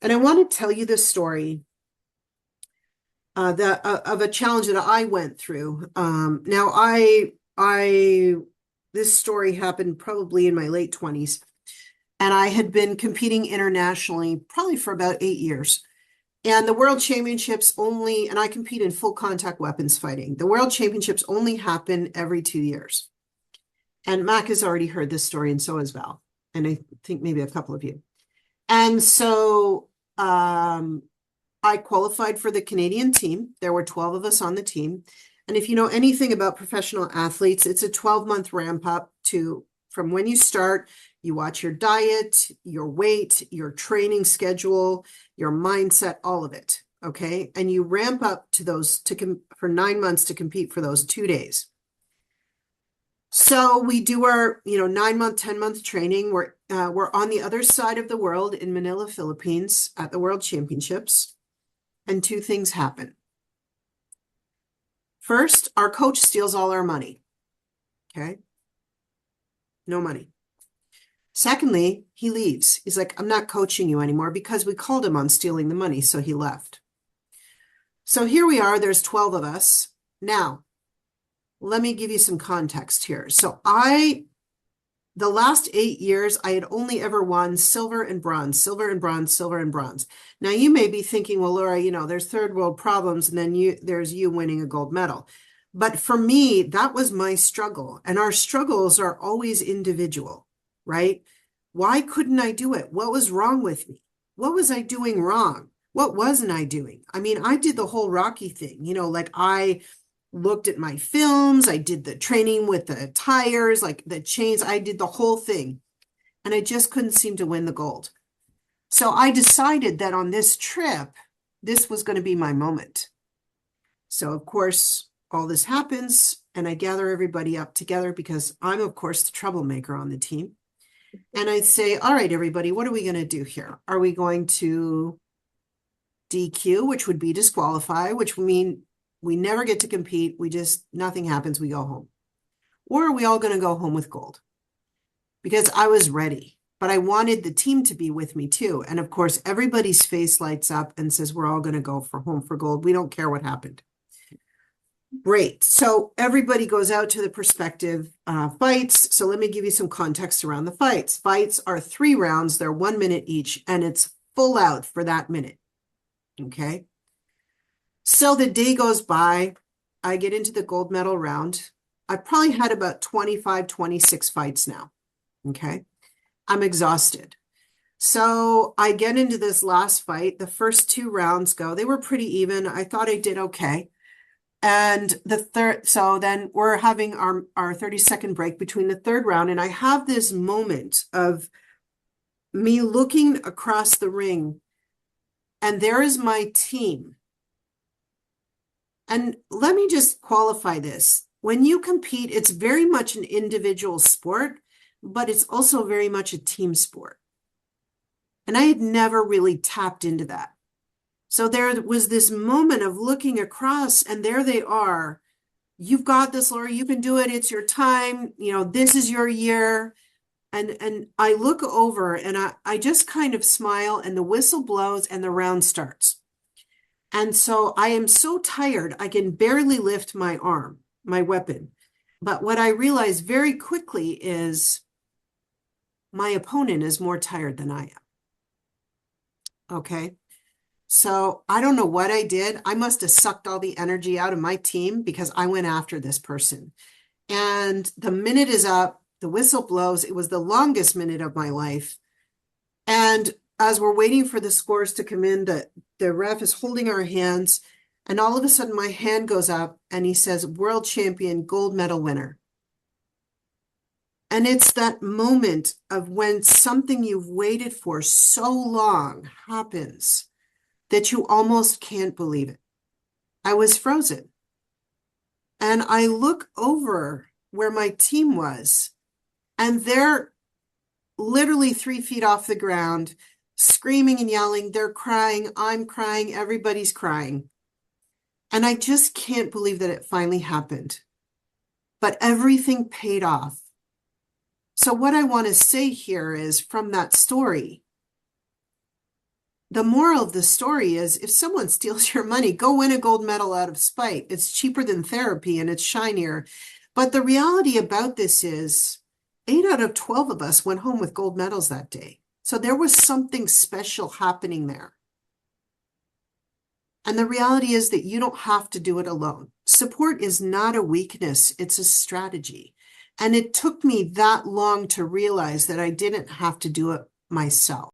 And I want to tell you this story of a challenge that I went through. This story happened probably in my late 20s, and I had been competing internationally probably for about 8 years. And the World Championships only, and I compete in full contact weapons fighting. The World Championships only happen every 2 years. And Mac has already heard this story, and so has Val. And I think maybe a couple of you. And so I qualified for the Canadian team. There were 12 of us on the team. And if you know anything about professional athletes, it's a 12-month ramp up from when you start, you watch your diet, your weight, your training schedule, your mindset, all of it. Okay. And you ramp up to those for 9 months to compete for those 2 days. So we do our, 9-month, 10-month training. We're on the other side of the world in Manila, Philippines at the World Championships. And two things happen. First, our coach steals all our money. Okay. No money. Secondly, he leaves. He's like, I'm not coaching you anymore because we called him on stealing the money. So he left. So here we are. There's 12 of us. Now, let me give you some context here. So the last 8 years, I had only ever won silver and bronze, silver and bronze, silver and bronze. Now you may be thinking, well, Laura, there's third world problems, and then there's you winning a gold medal. But for me, that was my struggle. And our struggles are always individual, right? Why couldn't I do it? What was wrong with me? What was I doing wrong? What wasn't I doing? I mean, I did the whole Rocky thing, like I looked at my films. I did the training with the tires, like the chains. I did the whole thing. And I just couldn't seem to win the gold. So I decided that on this trip, this was going to be my moment. So, of course, all this happens, and I gather everybody up together because I'm, of course, the troublemaker on the team. And I say, all right, everybody, what are we going to do here? Are we going to DQ, which would be disqualify, which would mean we never get to compete. Nothing happens. We go home. Or are we all going to go home with gold? Because I was ready, but I wanted the team to be with me too. And of course, everybody's face lights up and says, we're all going to go home for gold. We don't care what happened. Great. So everybody goes out to the prospective fights. So let me give you some context around the fights. Fights are 3 rounds. They're 1 minute each, and it's full out for that minute. Okay. So the day goes by, I get into the gold medal round. I've probably had about 25, 26 fights now. Okay. I'm exhausted. So I get into this last fight. The first 2 rounds go. They were pretty even. I thought I did okay. And so then we're having our 30-second break between the third round. And I have this moment of me looking across the ring, and there is my team. And let me just qualify this. When you compete, it's very much an individual sport, but it's also very much a team sport. And I had never really tapped into that. So there was this moment of looking across, and there they are. You've got this, Laura. You can do it. It's your time. This is your year. And I look over, and I just kind of smile, and the whistle blows, and the round starts. And so I am so tired, I can barely lift my arm, my weapon. But what I realized very quickly is my opponent is more tired than I am. Okay. So I don't know what I did. I must have sucked all the energy out of my team because I went after this person. And the minute is up, the whistle blows. It was the longest minute of my life. And as we're waiting for the scores to come in, the ref is holding our hands, and all of a sudden my hand goes up and he says, world champion, gold medal winner. And it's that moment of when something you've waited for so long happens that you almost can't believe it. I was frozen. And I look over where my team was, and they're literally 3 feet off the ground, screaming and yelling. They're crying. I'm crying. Everybody's crying. And I just can't believe that it finally happened. But everything paid off. So what I want to say here is, from that story, the moral of the story is if someone steals your money, go win a gold medal out of spite. It's cheaper than therapy and it's shinier. But the reality about this is 8 out of 12 of us went home with gold medals that day. So there was something special happening there. And the reality is that you don't have to do it alone. Support is not a weakness, it's a strategy. And it took me that long to realize that I didn't have to do it myself.